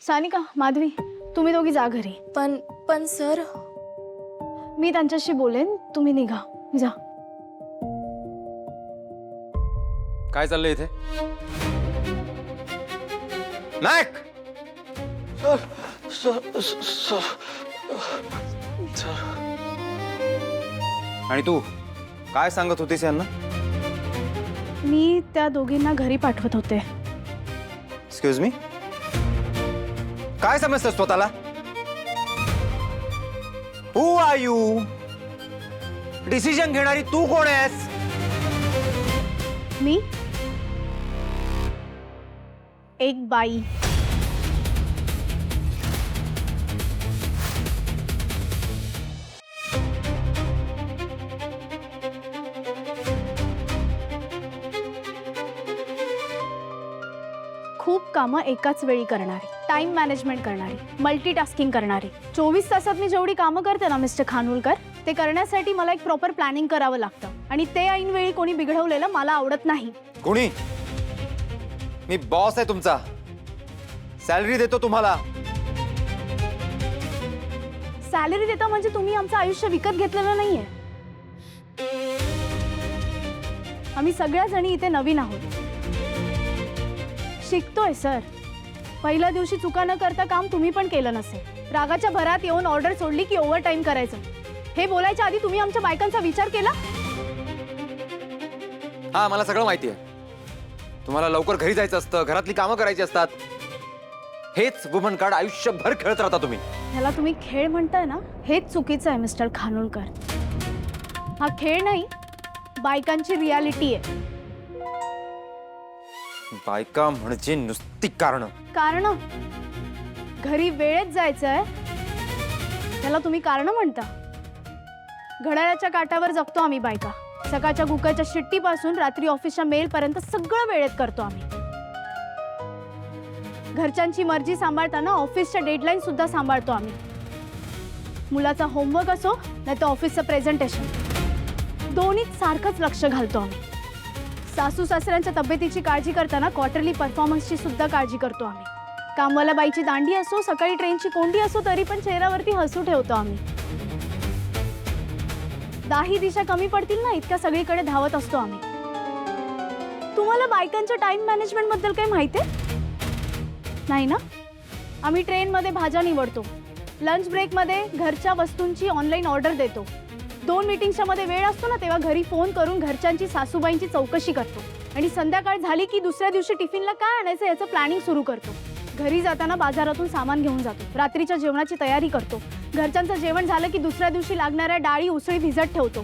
सानिका, माधवी, तुम्ही दोघी जा घरी. पण सर, मी त्यांच्याशी बोलेन, तुम्ही निघा. जा. काय चाललंय इथे? नायक, आणि तू काय सांगत होतीस यांना? मी त्या दोघींना घरी पाठवत होते. एक्सक्यूज मी, काय समजतं स्वतःला? हु आर यू? डिसिजन घेणारी तू कोण आहेस? मी एक बाई. खूप कामं एकाच वेळी करणारी, टाइम मॅनेजमेंट करणारी, मल्टीटास्किंग करणारी. 24 तासात मी जेवढी कामं करते ना मिस्टर खानोलकर, ते करण्यासाठी मला एक प्रॉपर प्लॅनिंग करावं लागतं आणि ते ऐनवेळी कोणी बिघडवलेलं मला आवडत नाही. कोणी? मी बॉस आहे तुमचा, सॅलरी देतो तुम्हाला. सॅलरी देता म्हणजे तुम्ही आमचं आयुष्य विकत घेतलेलं नाहीये. आम्ही सगळ्या जणी इथे नवीन आहोत, शिकतोय सर. पहिल्या दिवशी चुका न करता काम तुम्ही पण केलं नसेल. रागाच्या भरात येऊन ऑर्डर सोडली की ओव्हर टाइम करायचं, हे बोलायच्या आधी तुम्ही आमच्या बायकांचा विचार केला? हा, मला सगळं माहिती आहे. तुम्हाला लवकर घरी जायचं असतं, घरातली कामं करायची असतात. हेच वुमन कार्ड आयुष्यभर खेळत राहता तुम्ही. ह्याला तुम्ही खेळ म्हणताय ना, हेच चुकीचं आहे मिस्टर खानोलकर. हा खेळ नाही, बायकांची रियालिटी आहे. बायका म्हणजे नुसती कारण. घरी वेळेत जायचंय त्याला तुम्ही कारण म्हणता? घड्याळाच्या काटावर जगतो आम्ही बायका. सकाळच्या कुकरच्या शिट्टीपासून रात्री ऑफिसच्या मेलपर्यंत सगळं वेळेत करतो आम्ही. घरच्यांची मर्जी सांभाळताना ऑफिसच्या डेडलाईन सुद्धा सांभाळतो आम्ही. मुलाचा होमवर्क असो नाही तर ऑफिसचं प्रेझेंटेशन, दोन्हीत सारखंच लक्ष घालतो आम्ही. सासू सासऱ्यांच्या तब्येतीची काळजी करताना क्वार्टरली परफॉर्मन्सची सुद्धा काळजी करतो आम्ही. कामवाल्या बाईची दांडी असो, सकाळी ट्रेनची कोंडी असो, तरी पण चेहऱ्यावरती हसू ठेवतो आम्ही. 10 दिशा कमी पडतील ना इतक्या सगळीकडे धावत असतो आम्ही. तुम्हाला बायकांच्या टाइम मॅनेजमेंट बद्दल काही माहिती आहे? नाही ना? आम्ही ट्रेनमध्ये भाज्या निवडतो, लंच ब्रेकमध्ये घरच्या वस्तूंची ऑनलाईन ऑर्डर देतो, 2 मीटिंग्सच्या मध्ये वेळ असतो ना तेव्हा घरी फोन करून घरच्यांची सासूबाईंची चौकशी करतो आणि संध्याकाळ झाली की दुसऱ्या दिवशी टिफिनला काय आणायचं याचं प्लॅनिंग सुरू करतो. घरी जाताना बाजारातून सामान घेऊन जातो, रात्रीच्या जेवणाची तयारी करतो, घरच्यांचं जेवण झालं की दुसऱ्या दिवशी लागणाऱ्या डाळी उसळी भिजत ठेवतो.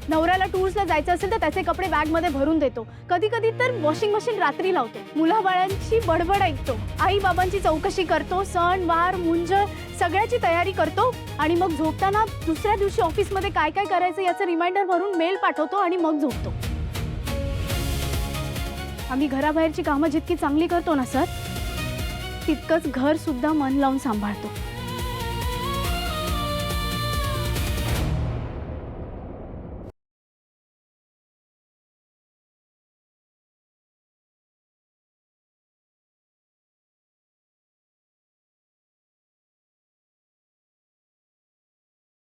नवऱ्याला टूर्सला जायचं असेल तर त्याचे कपडे बॅगमध्ये भरून देतो. कधी कधी तर वॉशिंग मशीन रात्री लावतो, मुलाबाळांची बडबड ऐकतो, आई बाबांची चौकशी करतो, सण वार मुंज सगळ्याची तयारी करतो आणि मग झोपताना दुसऱ्या दिवशी ऑफिसमध्ये काय काय करायचं याचं रिमाइंडर भरून मेल पाठवतो आणि मग झोपतो. आम्ही घराबाहेरची कामं जितकी चांगली करतो ना सर, तितकंच घर सुद्धा मन लावून सांभाळतो.